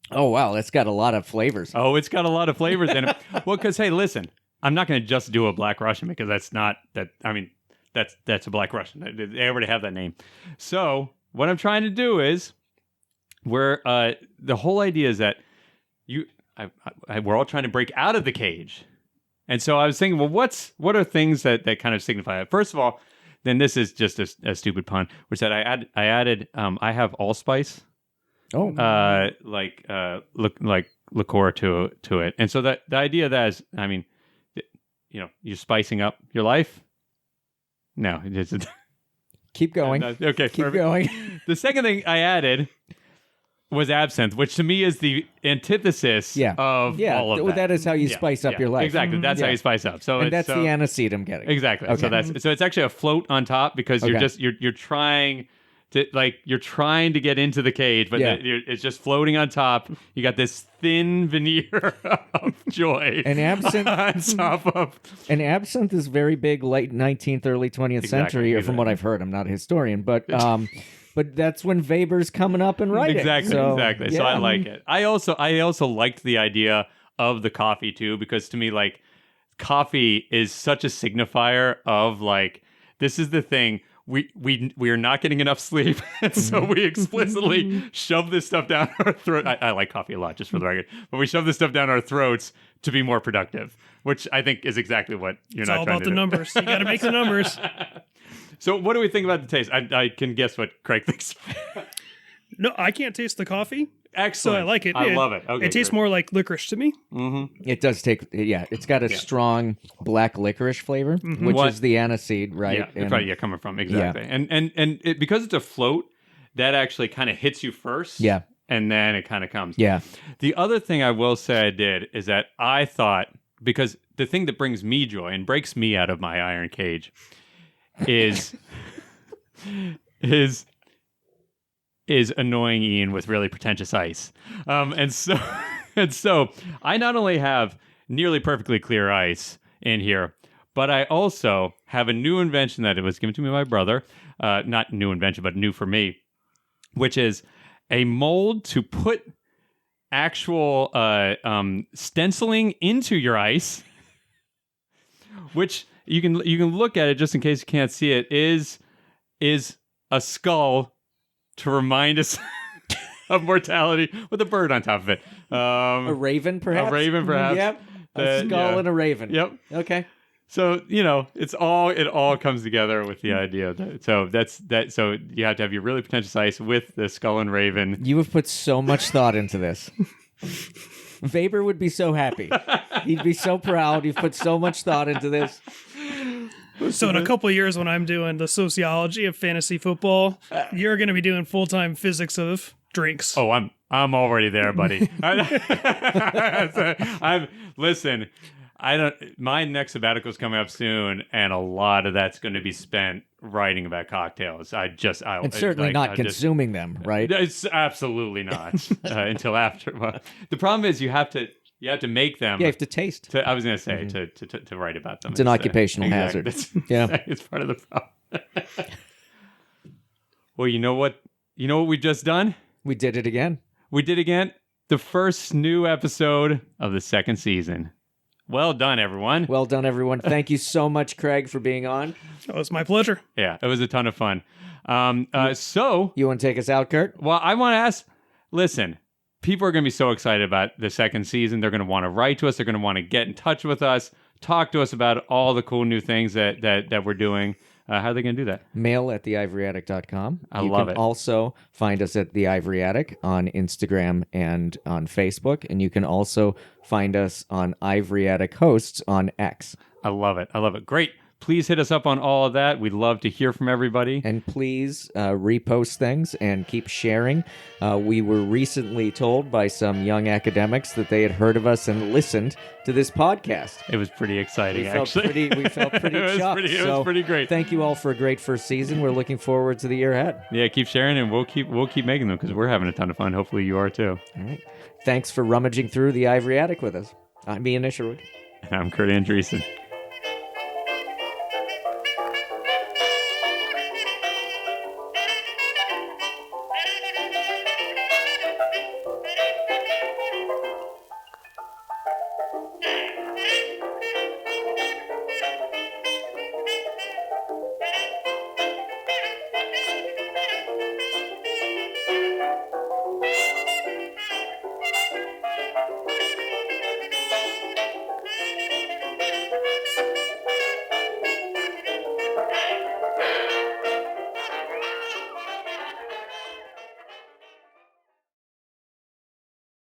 Oh, wow. That's got a lot of flavors. Oh, it's got a lot of flavors in it. Well, because, hey, listen, I'm not going to just do a Black Russian because that's not that. I mean, that's a Black Russian. They already have that name. So what I'm trying to do is the whole idea is that we're all trying to break out of the cage. And so I was thinking, well, what are things that kind of signify it? First of all, then this is just a stupid pun, which that I added, I have allspice. Oh, like liqueur to it. And so the idea of that is, I mean, you're spicing up your life. No, it's keep going. Okay, keep perfect. going. The second thing I added was absinthe, which to me is the antithesis of all of that. That is how you spice up your life. Exactly. That's how you spice up. So that's the aniseed I'm getting. Exactly. Okay. So it's actually a float on top because you're trying to get into the cage, but it's just floating on top. You got this thin veneer of joy. And absinthe on top of. And absinthe is very big late 19th, early 20th century, or from what I've heard. I'm not a historian, but that's when Weber's coming up and writing. Exactly. Yeah. So I like it. I also liked the idea of the coffee too, because to me, like, coffee is such a signifier of like, this is the thing. We are not getting enough sleep, and so we explicitly shove this stuff down our throat. I like coffee a lot, just for the record, but we shove this stuff down our throats to be more productive, which I think is exactly what you're not trying to do. It's all about the numbers. You got to make the numbers. So what do we think about the taste? I can guess what Craig thinks. No, I can't taste the coffee. Excellent. So I like it. I love it. Okay, it tastes more like licorice to me. Mm-hmm. It does it's got a strong black licorice flavor, which is the aniseed, right? Yeah, coming from, exactly. Yeah. And because it's a float, that actually kind of hits you first. Yeah. And then it kind of comes. Yeah. The other thing I will say I did is that I thought, because the thing that brings me joy and breaks me out of my iron cage is annoying Ian with really pretentious ice. And so I not only have nearly perfectly clear ice in here, but I also have a new invention that it was given to me by my brother. Not new invention, but new for me, which is a mold to put actual stenciling into your ice, which you can look at it just in case you can't see it, is a skull to remind us of mortality with a bird on top of it. A raven, perhaps? A raven, perhaps. Yep. A skull and a raven. Yep. Okay. So, it all comes together with the idea that, so you have to have your really pretentious ice with the skull and raven. You have put so much thought into this. Weber would be so happy. He'd be so proud. You've put so much thought into this. So in a couple of years when I'm doing the sociology of fantasy football, you're going to be doing full-time physics of drinks. Oh, I'm already there, buddy. Listen, my next sabbatical is coming up soon, and a lot of that's going to be spent writing about cocktails. And certainly not consuming them, right? It's absolutely not until after. Well, the problem is you have to make them. Yeah, you have to taste. I was going to say to write about them. It's an occupational hazard. Yeah, it's part of the problem. Well, you know what we've just done? We did it again. The first new episode of the second season. Well done, everyone. Well done, everyone. Thank you so much, Craig, for being on. Oh, it's my pleasure. Yeah, it was a ton of fun. So you want to take us out, Kurt? Well, I want to ask. Listen, people are going to be so excited about the second season. They're going to want to write to us. They're going to want to get in touch with us, talk to us about all the cool new things that we're doing. How are they going to do that? mail@theivoryattic.com. You can also find us at The Ivory Attic on Instagram and on Facebook. And you can also find us on Ivory Attic Hosts on X. I love it. Great. Please hit us up on all of that. We'd love to hear from everybody. And please repost things and keep sharing. We were recently told by some young academics that they had heard of us and listened to this podcast. It was pretty exciting, we felt pretty chuffed. It was pretty great. Thank you all for a great first season. We're looking forward to the year ahead. Yeah, keep sharing, and we'll keep making them because we're having a ton of fun. Hopefully you are too. All right. Thanks for rummaging through the Ivory Attic with us. I'm Ian Isherwood. And I'm Kurt Andreessen.